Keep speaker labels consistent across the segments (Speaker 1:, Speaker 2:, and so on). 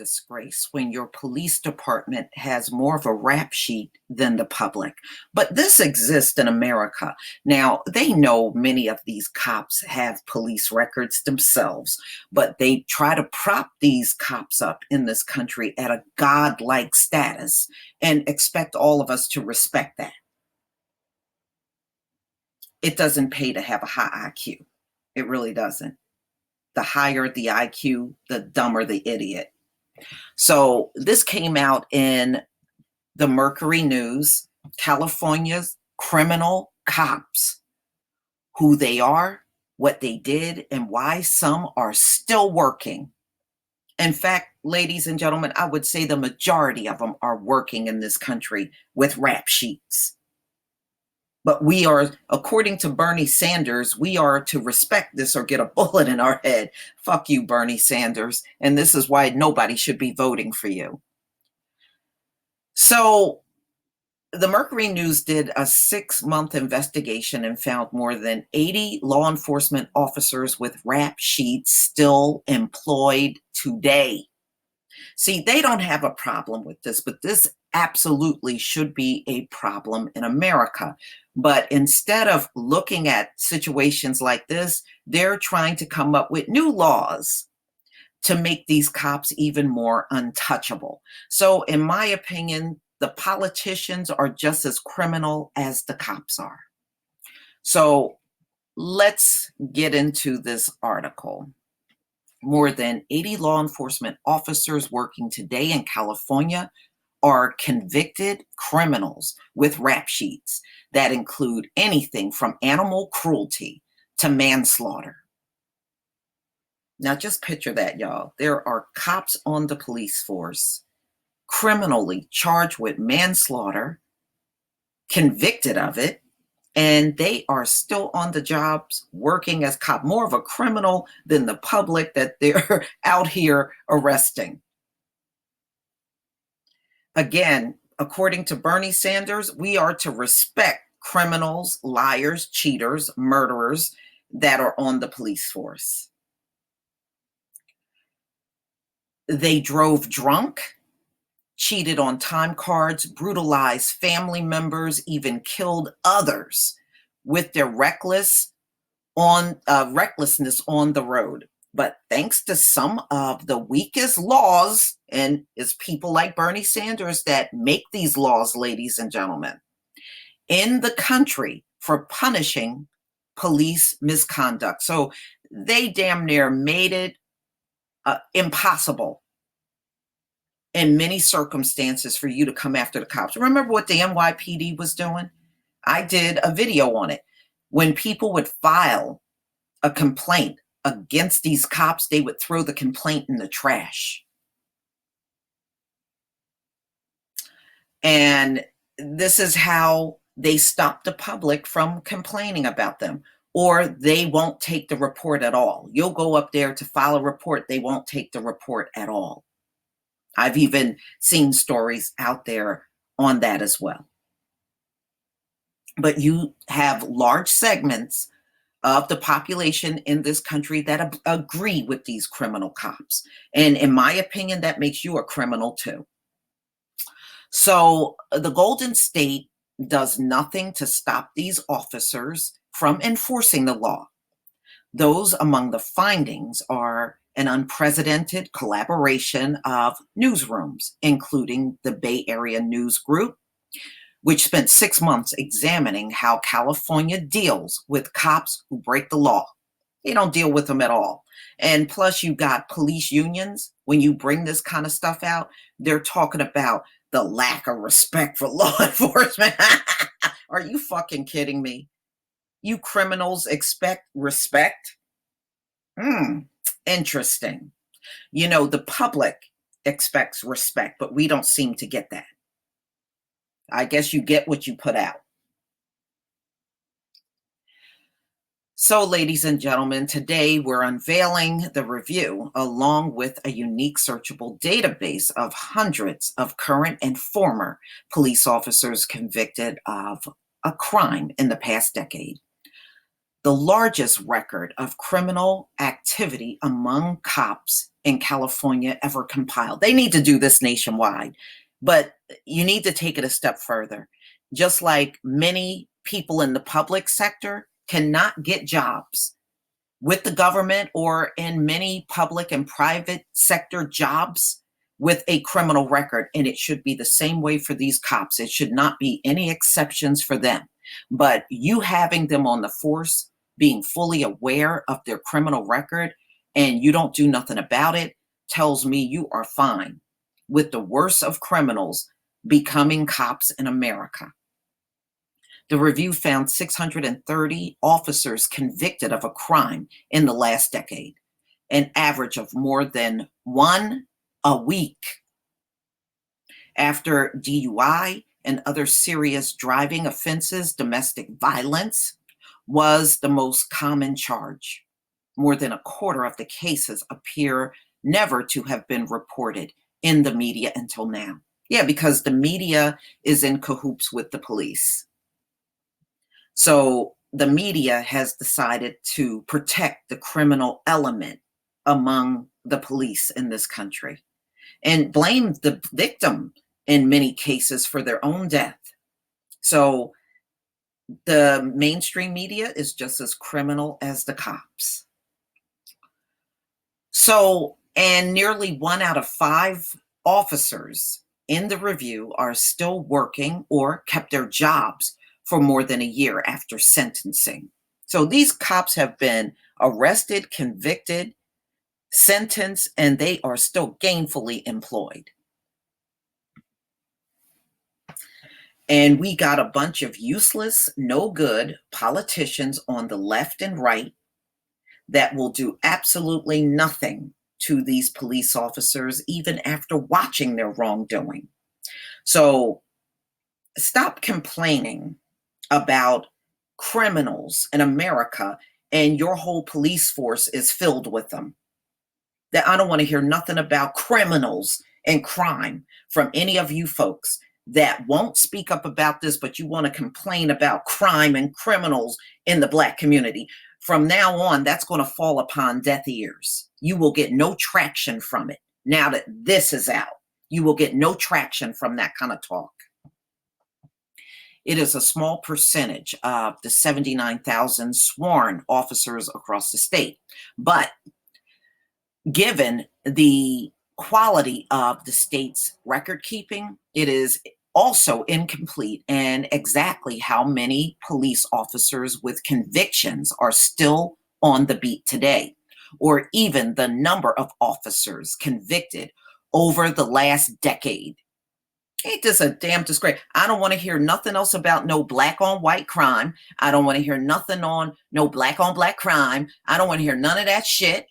Speaker 1: disgrace when your police department has more of a rap sheet than the public. But this exists in America. Now, they know many of these cops have police records themselves, but they try to prop these cops up in this country at a godlike status and expect all of us to respect that. It doesn't pay to have a high IQ. It really doesn't. The higher the IQ, the dumber the idiot. So this came out in the Mercury News, California's criminal cops, who they are, what they did, and why some are still working. In fact, ladies and gentlemen, I would say the majority of them are working in this country with rap sheets. But we are, according to Bernie Sanders, we are to respect this or get a bullet in our head. Fuck you, Bernie Sanders. And this is why nobody should be voting for you. So the Mercury News did a 6-month investigation and found more than 80 law enforcement officers with rap sheets still employed today. See, they don't have a problem with this, but this absolutely should be a problem in America. But instead of looking at situations like this, they're trying to come up with new laws to make these cops even more untouchable. So in my opinion, the politicians are just as criminal as the cops are. So let's get into this article. More than 80 law enforcement officers working today in California are convicted criminals with rap sheets that include anything from animal cruelty to manslaughter. Now just picture that, y'all. There are cops on the police force criminally charged with manslaughter, convicted of it, and they are still on the jobs working as cop, more of a criminal than the public that they're out here arresting. Again, according to Bernie Sanders, we are to respect criminals, liars, cheaters, murderers that are on the police force. They drove drunk, cheated on time cards, brutalized family members, even killed others with their recklessness on the road. But thanks to some of the weakest laws, and it's people like Bernie Sanders that make these laws, ladies and gentlemen, in the country for punishing police misconduct. So they damn near made it impossible in many circumstances for you to come after the cops. Remember what the NYPD was doing? I did a video on it. When people would file a complaint against these cops, they would throw the complaint in the trash. And this is how they stop the public from complaining about them, or they won't take the report at all. You'll go up there to file a report, they won't take the report at all. I've even seen stories out there on that as well. But you have large segments of the population in this country that agree with these criminal cops. And in my opinion, that makes you a criminal too. So the Golden State does nothing to stop these officers from enforcing the law. Those among the findings are an unprecedented collaboration of newsrooms, including the Bay Area News Group, which spent 6 months examining how California deals with cops who break the law. They don't deal with them at all. And plus, you got police unions. When you bring this kind of stuff out, they're talking about the lack of respect for law enforcement. Are you fucking kidding me? You criminals expect respect? Interesting. You know, the public expects respect, but we don't seem to get that. I guess you get what you put out. So, ladies and gentlemen, today we're unveiling the review along with a unique searchable database of hundreds of current and former police officers convicted of a crime in the past decade. The largest record of criminal activity among cops in California ever compiled. They need to do this nationwide, but you need to take it a step further. Just like many people in the public sector cannot get jobs with the government or in many public and private sector jobs with a criminal record. And it should be the same way for these cops. It should not be any exceptions for them. But you having them on the force, being fully aware of their criminal record, and you don't do nothing about it, tells me you are fine with the worst of criminals becoming cops in America. The review found 630 officers convicted of a crime in the last decade, an average of more than one a week. After DUI and other serious driving offenses, domestic violence was the most common charge. More than a quarter of the cases appear never to have been reported in the media until now. Yeah, because the media is in cahoots with the police. So the media has decided to protect the criminal element among the police in this country and blame the victim in many cases for their own death. So the mainstream media is just as criminal as the cops. So, and nearly 1 out of 5 officers in the review are still working or kept their jobs for more than a year after sentencing. So these cops have been arrested, convicted, sentenced, and they are still gainfully employed. And we got a bunch of useless, no good politicians on the left and right that will do absolutely nothing to these police officers, even after watching their wrongdoing. So stop complaining about criminals in America and your whole police force is filled with them. That I don't want to hear nothing about criminals and crime from any of you folks that won't speak up about this, but you want to complain about crime and criminals in the Black community. From now on, that's going to fall upon deaf ears. You will get no traction from it. Now that this is out, you will get no traction from that kind of talk. It is a small percentage of the 79,000 sworn officers across the state. But given the quality of the state's record keeping, it is also incomplete and exactly how many police officers with convictions are still on the beat today, or even the number of officers convicted over the last decade. Ain't this a damn disgrace? I don't want to hear nothing else about no black on white crime. I don't want to hear nothing on no black on black crime. I don't want to hear none of that shit.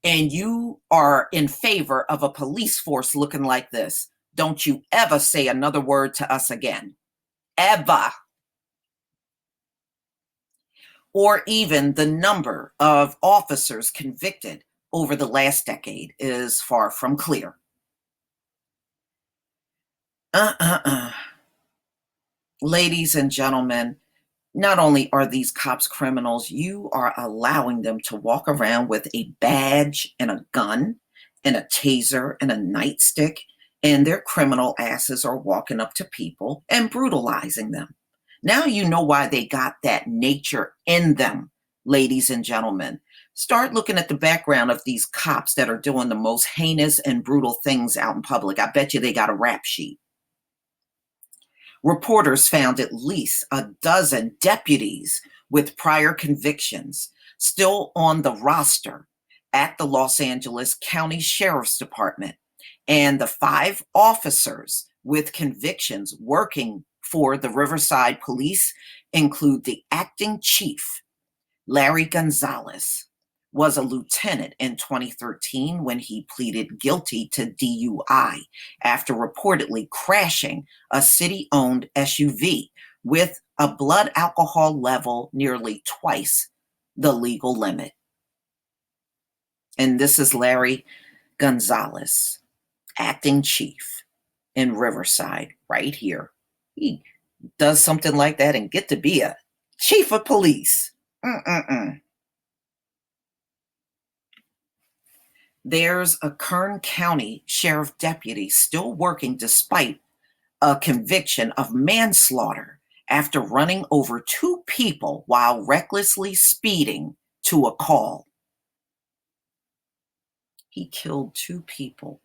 Speaker 1: And you are in favor of a police force looking like this. Don't you ever say another word to us again. Ever. Or even the number of officers convicted over the last decade is far from clear. Ladies and gentlemen, not only are these cops criminals, you are allowing them to walk around with a badge and a gun and a taser and a nightstick, and their criminal asses are walking up to people and brutalizing them. Now you know why they got that nature in them, ladies and gentlemen. Start looking at the background of these cops that are doing the most heinous and brutal things out in public. I bet you they got a rap sheet. Reporters found at least a dozen deputies with prior convictions still on the roster at the Los Angeles County Sheriff's Department, and the 5 officers with convictions working for the Riverside Police include the acting chief, Larry Gonzalez, was a lieutenant in 2013 when he pleaded guilty to DUI after reportedly crashing a city-owned SUV with a blood alcohol level nearly twice the legal limit. And this is Larry Gonzalez, acting chief in Riverside, right here. He does something like that and get to be a chief of police. There's a Kern County sheriff deputy still working despite a conviction of manslaughter after running over two people while recklessly speeding to a call. He killed two people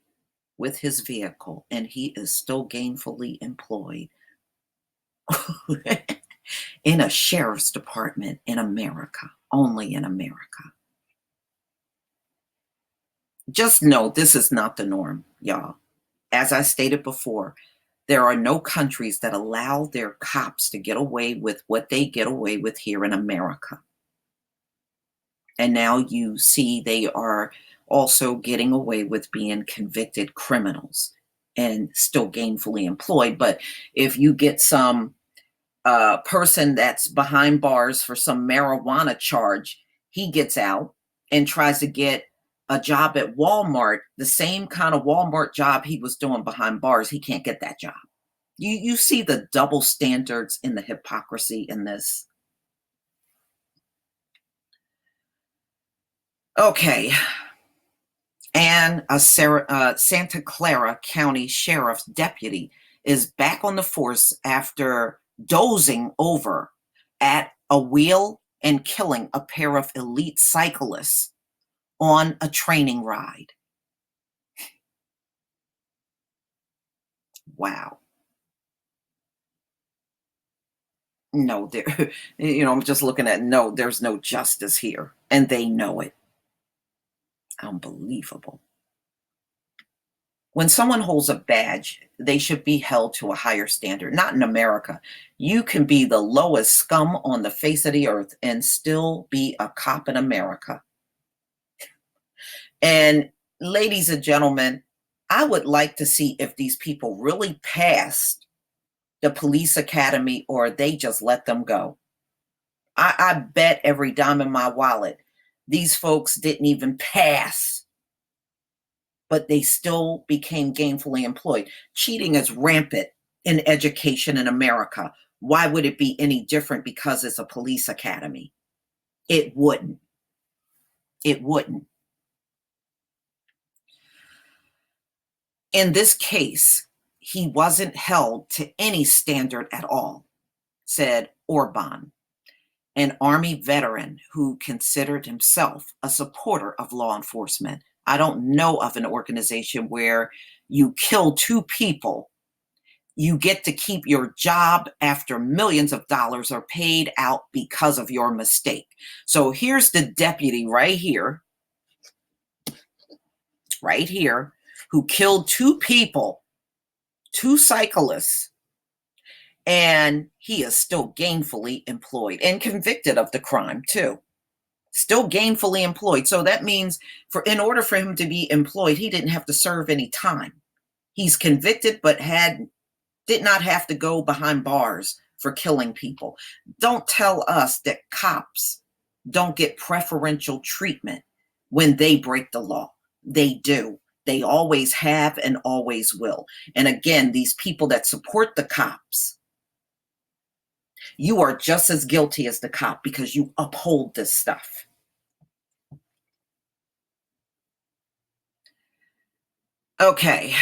Speaker 1: with his vehicle, and he is still gainfully employed in a sheriff's department in America, only in America. Just know this is not the norm, y'all. As I stated before, there are no countries that allow their cops to get away with what they get away with here in America. And now you see they are also getting away with being convicted criminals and still gainfully employed. But if you get some person that's behind bars for some marijuana charge, he gets out and tries to get a job at Walmart, the same kind of Walmart job he was doing behind bars. He can't get that job. You see the double standards and the hypocrisy in this. Okay. And a Santa Clara County Sheriff's deputy is back on the force after dozing over at a wheel and killing a pair of elite cyclists on a training ride. Wow. No, there, I'm just looking at, no, there's no justice here, and they know it. Unbelievable. When someone holds a badge, they should be held to a higher standard. Not in America. You can be the lowest scum on the face of the earth and still be a cop in America. And ladies and gentlemen, I would like to see if these people really passed the police academy or they just let them go. I bet every dime in my wallet, these folks didn't even pass, but they still became gainfully employed. Cheating is rampant in education in America. Why would it be any different because it's a police academy? It wouldn't. It wouldn't. In this case, he wasn't held to any standard at all, said Orban, an Army veteran who considered himself a supporter of law enforcement. I don't know of an organization where you kill two people, you get to keep your job after millions of dollars are paid out because of your mistake. So here's the deputy right here, who killed two people, two cyclists, and he is still gainfully employed and convicted of the crime too. Still gainfully employed. So that means in order for him to be employed, he didn't have to serve any time. He's convicted, but did not have to go behind bars for killing people. Don't tell us that cops don't get preferential treatment when they break the law. They do. They always have and always will. And again, these people that support the cops, you are just as guilty as the cop because you uphold this stuff. Okay.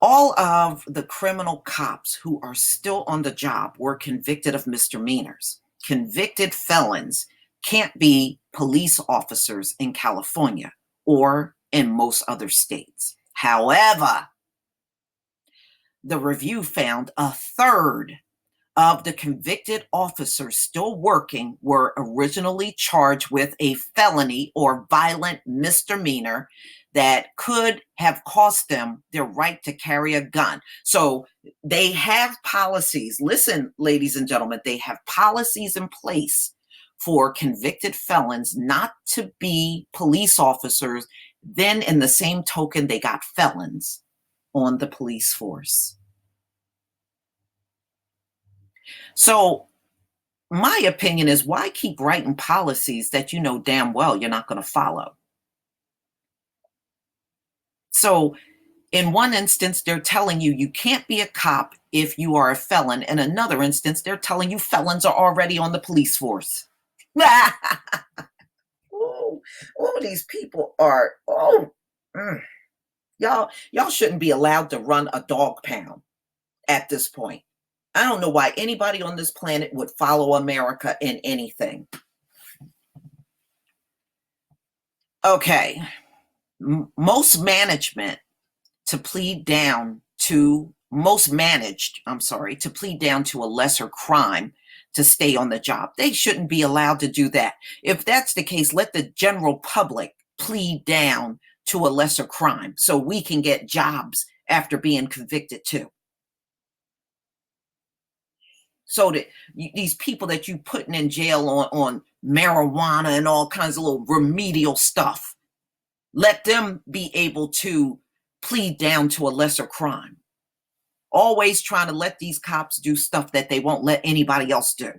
Speaker 1: All of the criminal cops who are still on the job were convicted of misdemeanors. Convicted felons can't be police officers in California or in most other states. However, the review found a third of the convicted officers still working were originally charged with a felony or violent misdemeanor that could have cost them their right to carry a gun. So they have policies. Listen, ladies and gentlemen, they have policies in place for convicted felons not to be police officers. Then in the same token, they got felons on the police force. So my opinion is, why keep writing policies that you know damn well you're not going to follow? So in one instance, they're telling you you can't be a cop if you are a felon. In another instance, they're telling you felons are already on the police force. some of these people are, mm, y'all shouldn't be allowed to run a dog pound at this point. I don't know why anybody on this planet would follow America in anything. Okay. Most management to plead down to most managed, I'm sorry, to plead down to a lesser crime to stay on the job. They shouldn't be allowed to do that. If that's the case, let the general public plead down to a lesser crime so we can get jobs after being convicted too. So that these people that you putting in jail on marijuana and all kinds of little remedial stuff, let them be able to plead down to a lesser crime. Always trying to let these cops do stuff that they won't let anybody else do.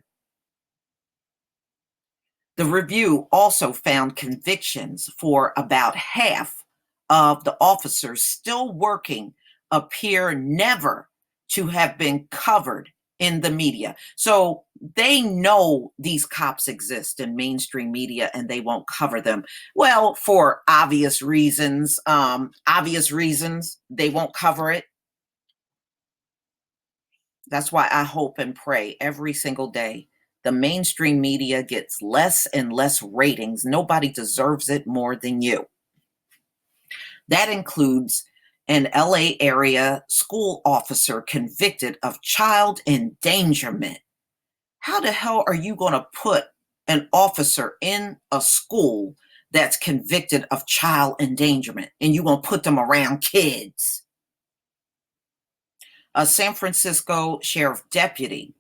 Speaker 1: The review also found convictions for about half of the officers still working appear never to have been covered in the media. So they know these cops exist in mainstream media and they won't cover them. Well, for obvious reasons, they won't cover it. That's why I hope and pray every single day the mainstream media gets less and less ratings. Nobody deserves it more than you. That includes an LA area school officer convicted of child endangerment. How the hell are you going to put an officer in a school that's convicted of child endangerment and you're going to put them around kids? A San Francisco sheriff deputy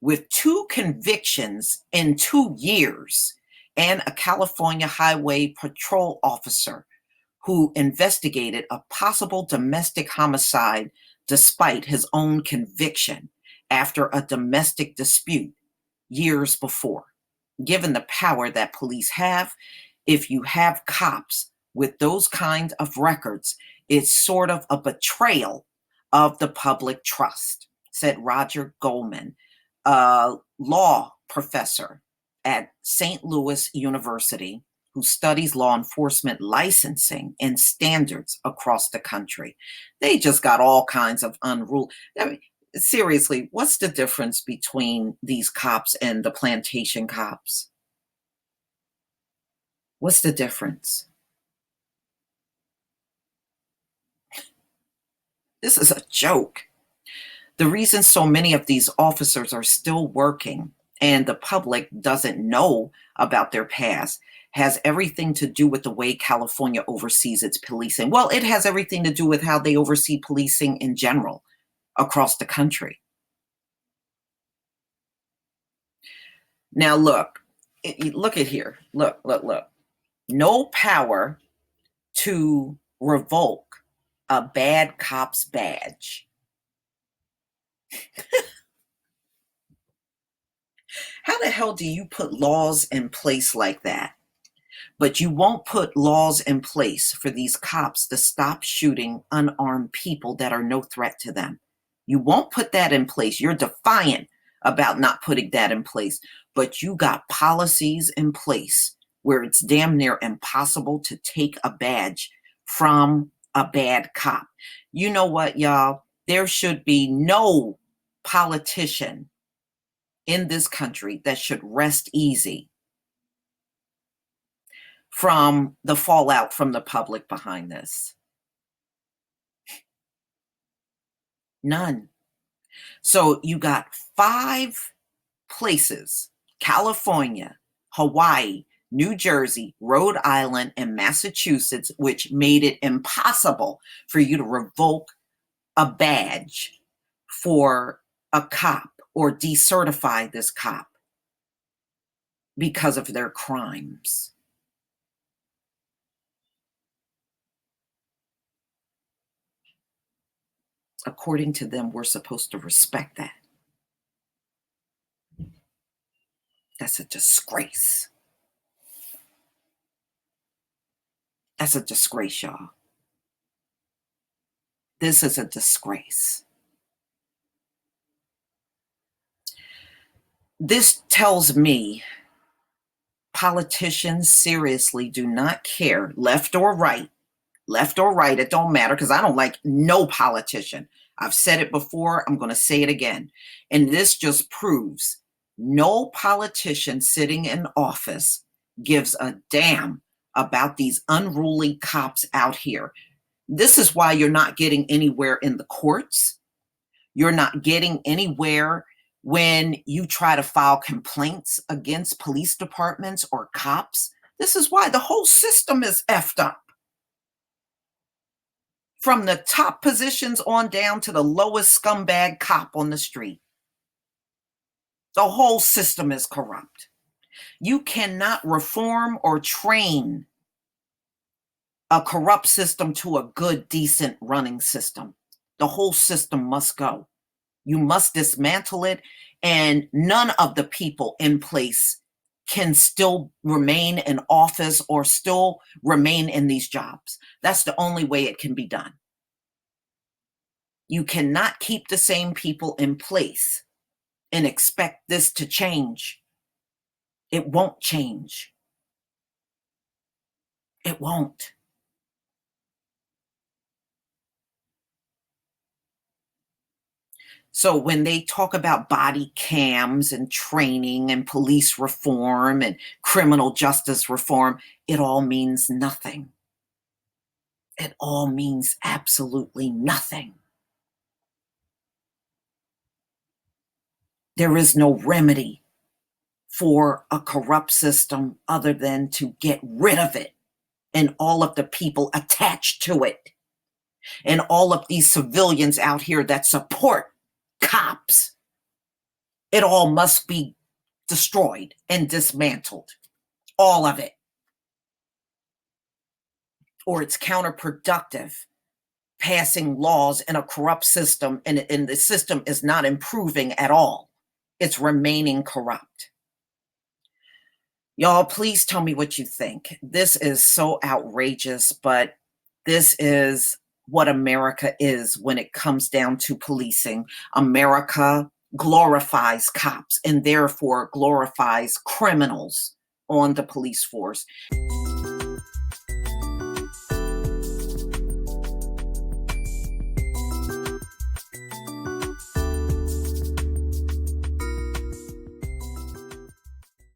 Speaker 1: with 2 convictions in 2 years, and a California Highway Patrol officer who investigated a possible domestic homicide despite his own conviction after a domestic dispute years before. Given the power that police have, if you have cops with those kind of records, it's sort of a betrayal of the public trust, said Roger Goldman, a law professor at St. Louis University who studies law enforcement licensing and standards across the country. They just got all kinds of unruly. I mean, seriously, what's the difference between these cops and the plantation cops? What's the difference? This is a joke. The reason so many of these officers are still working and the public doesn't know about their past has everything to do with the way California oversees its policing. Well, it has everything to do with how they oversee policing in general across the country. Now, look at here. Look. No power to revoke a bad cop's badge. How the hell do you put laws in place like that? But you won't put laws in place for these cops to stop shooting unarmed people that are no threat to them. You won't put that in place. You're defiant about not putting that in place. But you got policies in place where it's damn near impossible to take a badge from a bad cop. You know what, y'all? There should be no politician in this country that should rest easy from the fallout from the public behind this. None. So you got 5 places: California, Hawaii, New Jersey, Rhode Island, and Massachusetts, which made it impossible for you to revoke a badge for a cop or decertify this cop because of their crimes. According to them, we're supposed to respect that. That's a disgrace. That's a disgrace, y'all. This is a disgrace. This tells me politicians seriously do not care, left or right, it don't matter, because I don't like no politician. I've said it before, I'm going to say it again. And this just proves no politician sitting in office gives a damn about these unruly cops out here. This is why you're not getting anywhere in the courts. You're not getting anywhere when you try to file complaints against police departments or cops. This is why the whole system is effed up. From the top positions on down to the lowest scumbag cop on the street. The whole system is corrupt. You cannot reform or train a corrupt system to a good, decent running system. The whole system must go. You must dismantle it, and none of the people in place can still remain in office or still remain in these jobs. That's the only way it can be done. You cannot keep the same people in place and expect this to change. It won't change. It won't. So when they talk about body cams and training and police reform and criminal justice reform, it all means nothing. It all means absolutely nothing. There is no remedy for a corrupt system other than to get rid of it and all of the people attached to it and all of these civilians out here that support cops. It all must be destroyed and dismantled. All of it. Or it's counterproductive passing laws in a corrupt system, and the system is not improving at all. It's remaining corrupt. Y'all, please tell me what you think. This is so outrageous, but this is what America is when it comes down to policing. America glorifies cops and therefore glorifies criminals on the police force.